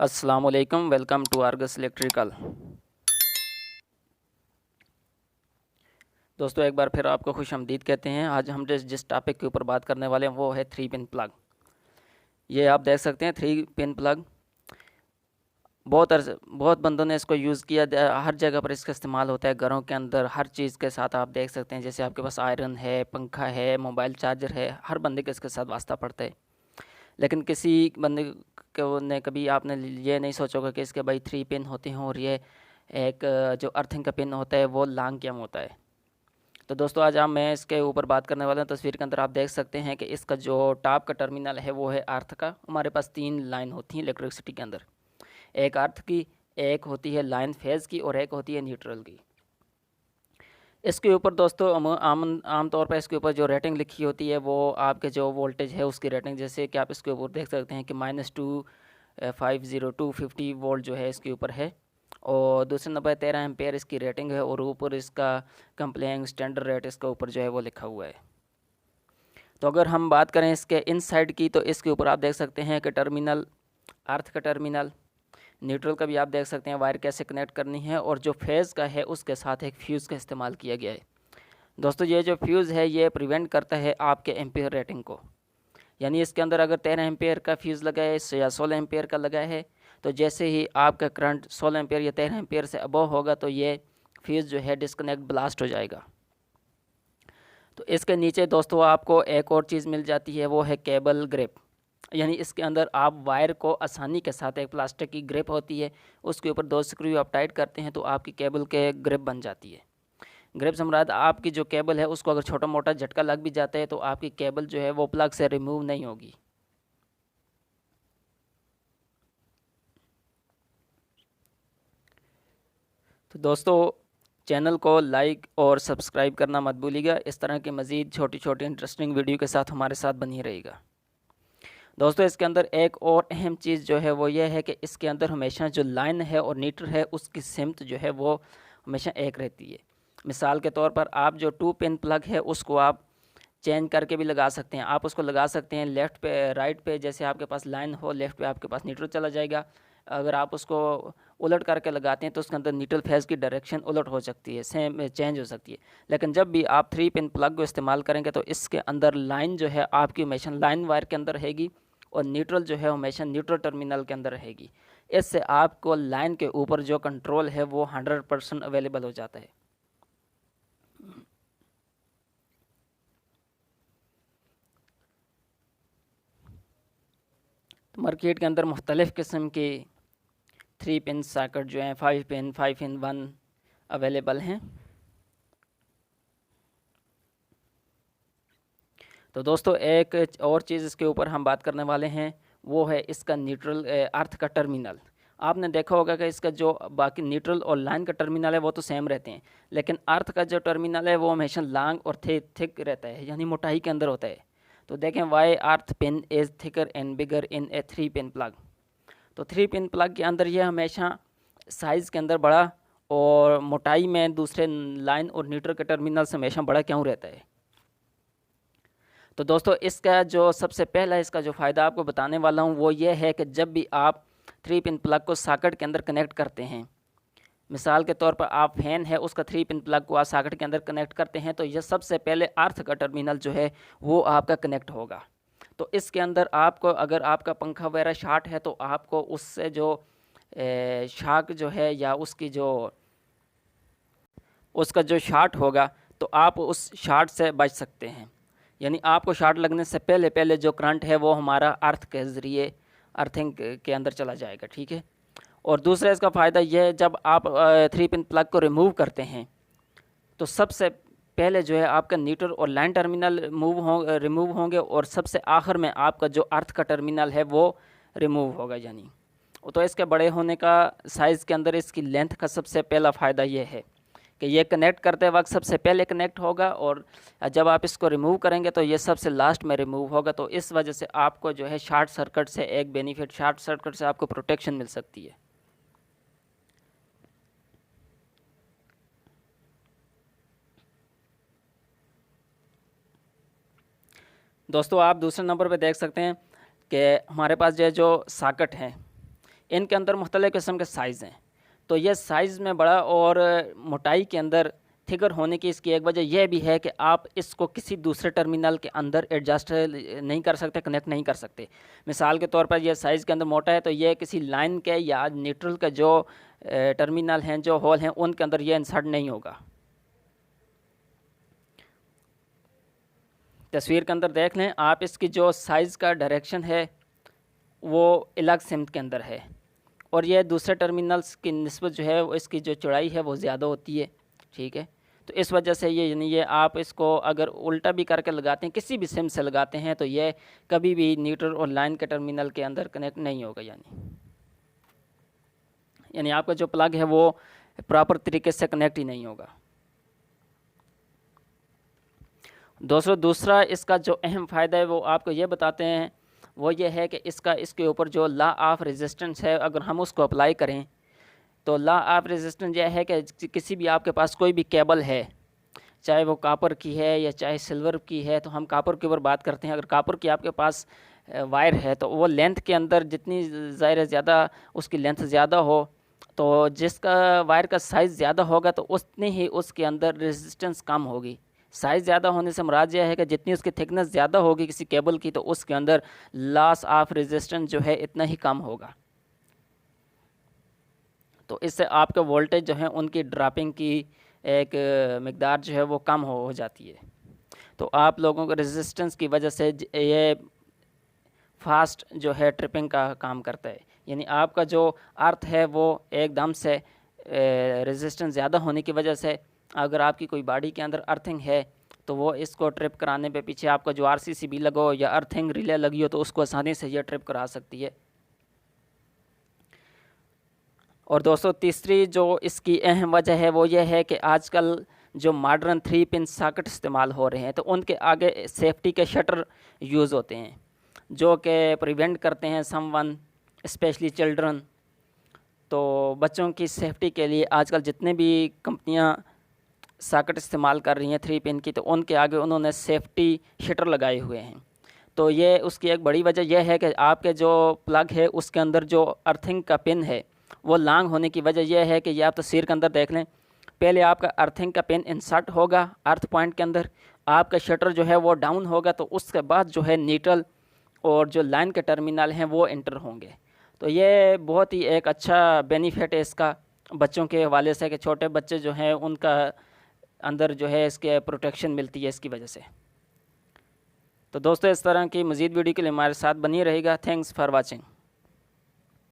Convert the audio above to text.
अस्सलाम वालेकुम, welcome to Argus electrical. दोस्तों एक बार फिर आपको खुशामदीद कहते हैं। आज हम जिस टॉपिक के ऊपर बात करने वाले हैं वो है 3 पिन प्लग। ये आप देख सकते हैं 3 पिन प्लग। बहुत बंदों ने इसको यूज़ किया, हर जगह पर इसका इस्तेमाल होता है, घरों के अंदर हर चीज़ के साथ आप देख सकते हैं। जैसे आपके पास आयरन है, पंखा है, मोबाइल चार्जर है, हर बंदे के इसके साथ वास्ता पड़ता है। लेकिन किसी बंदे को ने कभी आपने ये नहीं सोचा होगा कि इसके भाई 3 पिन होते हैं और ये एक जो अर्थिंग का पिन होता है वो लॉन्ग क्यों होता है। तो दोस्तों आज मैं इसके ऊपर बात करने वाला हूँ। तस्वीर के अंदर आप देख सकते हैं कि इसका जो टॉप का टर्मिनल है वो है अर्थ का। हमारे पास 3 लाइन होती हैं इलेक्ट्रिसिटी के अंदर, एक अर्थ की, एक होती है लाइन फेज़ की और एक होती है न्यूट्रल की। इसके ऊपर दोस्तों आम तौर पर इसके ऊपर जो रेटिंग लिखी होती है वो आपके जो वोल्टेज है उसकी रेटिंग, जैसे कि आप इसके ऊपर देख सकते हैं कि -250 वोल्ट जो है इसके ऊपर है। और दूसरे नंबर 13 एम्पेयर इसकी रेटिंग है और ऊपर इसका कंप्लेइंग स्टैंडर्ड रेट इसके ऊपर जो है वो लिखा हुआ है। तो अगर हम बात करें इसके इनसाइड की, तो इसके ऊपर आप देख सकते हैं कि टर्मिनल, अर्थ का टर्मिनल, न्यूट्रल का भी आप देख सकते हैं वायर कैसे कनेक्ट करनी है, और जो फेज़ का है उसके साथ एक फ्यूज़ का इस्तेमाल किया गया है। दोस्तों ये जो फ्यूज़ है ये प्रिवेंट करता है आपके एम्पेयर रेटिंग को। यानी इसके अंदर अगर 13 एम्पेयर का फ्यूज़ लगा है या 16 एम्पेयर का लगा है, तो जैसे ही आपका करंट 16 एम्पेयर या 13 एम्पेयर से अबव होगा तो ये फ्यूज़ जो है डिस्कनेक्ट, ब्लास्ट हो जाएगा। तो इसके नीचे दोस्तों आपको एक और चीज़ मिल जाती है, वो है केबल ग्रिप। यानी इसके अंदर आप वायर को आसानी के साथ, एक प्लास्टिक की ग्रिप होती है, उसके ऊपर 2 स्क्रू आप टाइट करते हैं तो आपकी केबल के ग्रिप बन जाती है। ग्रिप से मुराद आपकी जो केबल है उसको अगर छोटा मोटा झटका लग भी जाता है तो आपकी केबल जो है वो प्लग से रिमूव नहीं होगी। तो दोस्तों चैनल को लाइक और सब्सक्राइब करना मत भूलिएगा। इस तरह की मज़ीद छोटी छोटी इंटरेस्टिंग वीडियो के साथ हमारे साथ बनी रहेगा। दोस्तों इसके अंदर एक और अहम चीज़ जो है वो ये है कि इसके अंदर हमेशा जो लाइन है और मीटर है उसकी सिमत जो है वो हमेशा एक रहती है। मिसाल के तौर पर आप जो 2 पिन प्लग है उसको आप चेंज करके भी लगा सकते हैं। आप उसको लगा सकते हैं लेफ़्ट पे, राइट पे, जैसे आपके पास लाइन हो, लेफ़्ट पे आपके पास न्यूट्रल चला जाएगा। अगर आप उसको उलट करके लगाते हैं तो उसके अंदर न्यूट्रल फेज़ की डायरेक्शन उलट हो सकती है, सेम चेंज हो सकती है। लेकिन जब भी आप 3 पिन प्लग को इस्तेमाल करेंगे तो इसके अंदर लाइन जो है आपकी हमेशा लाइन वायर के अंदर रहेगी और न्यूट्रल जो है हमेशा न्यूट्रल टर्मिनल के अंदर रहेगी। इससे आपको लाइन के ऊपर जो कंट्रोल है वो 100% अवेलेबल हो जाता है। तो मार्केट के अंदर मुख्तलिफ़ किस्म के 3 पिन सॉकेट जो हैं 5 पिन, 5 in 1 अवेलेबल हैं। तो दोस्तों एक और चीज़ इसके ऊपर हम बात करने वाले हैं, वो है इसका न्यूट्रल अर्थ का टर्मिनल। आपने देखा होगा कि इसका जो बाकी न्यूट्रल और लाइन का टर्मिनल है वो तो सेम रहते हैं, लेकिन अर्थ का जो टर्मिनल है वो हमेशा लॉन्ग और थिक रहता है, यानी मोटाई के अंदर होता है। तो देखें, why earth pin is thicker and bigger in a 3 pin plug. तो 3 पिन प्लग के अंदर ये हमेशा साइज़ के अंदर बड़ा और मोटाई में दूसरे लाइन और न्यूट्रल के टर्मिनल से हमेशा बड़ा क्यों रहता है। तो दोस्तों इसका जो सबसे पहला इसका जो फ़ायदा आपको बताने वाला हूँ वो ये है कि जब भी आप 3 पिन प्लग को सॉकेट के अंदर कनेक्ट करते हैं, मिसाल के तौर पर आप फैन है उसका 3 पिन प्लग को आप सॉकेट के अंदर कनेक्ट करते हैं, तो यह सबसे पहले अर्थ का टर्मिनल जो है वो आपका कनेक्ट होगा। तो इसके अंदर आपको, अगर आपका पंखा वगैरह शॉर्ट है तो आपको उससे जो शॉक जो है या उसका जो शॉर्ट होगा तो आप उस शॉर्ट से बच सकते हैं। यानी आपको शॉर्ट लगने से पहले पहले जो करंट है वो हमारा अर्थ के ज़रिए अर्थिंग के अंदर चला जाएगा, ठीक है। और दूसरा इसका फ़ायदा यह है, जब आप 3 पिन प्लग को रिमूव करते हैं तो सबसे पहले जो है आपका न्यूट्रल और लाइन टर्मिनल रिमूव होंगे और सबसे आखिर में आपका जो अर्थ का टर्मिनल है वो रिमूव होगा। यानी तो इसके बड़े होने का साइज़ के अंदर इसकी लेंथ का सबसे पहला फ़ायदा ये है कि ये कनेक्ट करते वक्त सबसे पहले कनेक्ट होगा और जब आप इसको रिमूव करेंगे तो ये सबसे लास्ट में रिमूव होगा। तो इस वजह से आपको जो है शॉर्ट सर्किट से एक बेनिफिट, शॉर्ट सर्किट से आपको प्रोटेक्शन मिल सकती है। दोस्तों आप दूसरे नंबर पे देख सकते हैं कि हमारे पास जो सॉकेट हैं इनके अंदर मुख्तलिफ़ किस्म के साइज़ हैं। तो ये साइज़ में बड़ा और मोटाई के अंदर थिकर होने की इसकी एक वजह यह भी है कि आप इसको किसी दूसरे टर्मिनल के अंदर एडजस्ट नहीं कर सकते, कनेक्ट नहीं कर सकते। मिसाल के तौर पर यह साइज़ के अंदर मोटा है तो यह किसी लाइन के या न्यूट्रल के जो टर्मिनल हैं, जो होल हैं, उनके अंदर यह इंसर्ट नहीं होगा। तस्वीर के अंदर देख लें आप, इसकी जो साइज़ का डायरेक्शन है वो अलग सिमत के अंदर है और यह दूसरे टर्मिनल्स की निस्बत जो है वो इसकी जो चौड़ाई है वो ज़्यादा होती है। ठीक है, तो इस वजह से ये यानी ये आप इसको अगर उल्टा भी करके लगाते हैं, किसी भी सिम से लगाते हैं, तो ये कभी भी न्यूट्रल और लाइन के टर्मिनल के अंदर कनेक्ट नहीं होगा। यानी आपका जो प्लग है वो प्रॉपर तरीके से कनेक्ट ही नहीं होगा। दोस्तों, दूसरा इसका जो अहम फ़ायदा है वो आपको ये बताते हैं, वो ये है कि इसके ऊपर जो लॉ ऑफ रेजिस्टेंस है, अगर हम उसको अप्लाई करें तो लॉ ऑफ रेजिस्टेंस यह है कि किसी भी आपके पास कोई भी केबल है, चाहे वो कापर की है या चाहे सिल्वर की है, तो हम कापर के ऊपर बात करते हैं। अगर कापर की आपके पास वायर है तो वो लेंथ के अंदर जितनी ज़ाहिर ज़्यादा उसकी लेंथ ज़्यादा हो, तो जिसका वायर का साइज़ ज़्यादा होगा तो उतनी ही उसके अंदर रेजिस्टेंस कम होगी। साइज़ ज़्यादा होने से मुराद यह है कि जितनी उसकी थिकनेस ज़्यादा होगी किसी केबल की, तो उसके अंदर लॉस ऑफ रेजिस्टेंस जो है इतना ही कम होगा। तो इससे आपके वोल्टेज जो है उनकी ड्रॉपिंग की एक मिकदार जो है वो कम हो जाती है। तो आप लोगों को रेजिस्टेंस की वजह से ये फास्ट जो है ट्रिपिंग का काम करता है। यानी आपका जो अर्थ है वो एकदम से रेजिस्टेंस ज़्यादा होने की वजह से अगर आपकी कोई बॉडी के अंदर अर्थिंग है तो वो इसको ट्रिप कराने पे पीछे आपका जो RCCB लगो या अर्थिंग रिले लगी हो तो उसको आसानी से ये ट्रिप करा सकती है। और दोस्तों, तीसरी जो इसकी अहम वजह है वो ये है कि आजकल जो मॉडर्न 3 पिन सॉकेट इस्तेमाल हो रहे हैं तो उनके आगे सेफ्टी के शटर यूज़ होते हैं जो कि प्रिवेंट करते हैं समवन स्पेशली चिल्ड्रन। तो बच्चों की सेफ्टी के लिए आजकल जितने भी कंपनियां सॉकेट इस्तेमाल कर रही हैं 3 पिन की, तो उनके आगे उन्होंने सेफ्टी शटर लगाए हुए हैं। तो ये उसकी एक बड़ी वजह यह है कि आपके जो प्लग है उसके अंदर जो अर्थिंग का पिन है वो लॉन्ग होने की वजह यह है कि ये आप तस्वीर के अंदर देख लें, पहले आपका अर्थिंग का पिन इंसर्ट होगा अर्थ पॉइंट के अंदर, आपका शटर जो है वो डाउन होगा, तो उसके बाद जो है न्यूट्रल और जो लाइन के टर्मिनल हैं वो इंटर होंगे। तो ये बहुत ही एक अच्छा बेनिफिट है इसका बच्चों के हवाले से कि छोटे बच्चे जो हैं उनका अंदर जो है इसके प्रोटेक्शन मिलती है इसकी वजह से। तो दोस्तों, इस तरह की मज़ीद वीडियो के लिए हमारे साथ बनी रहेगा। Thanks for watching.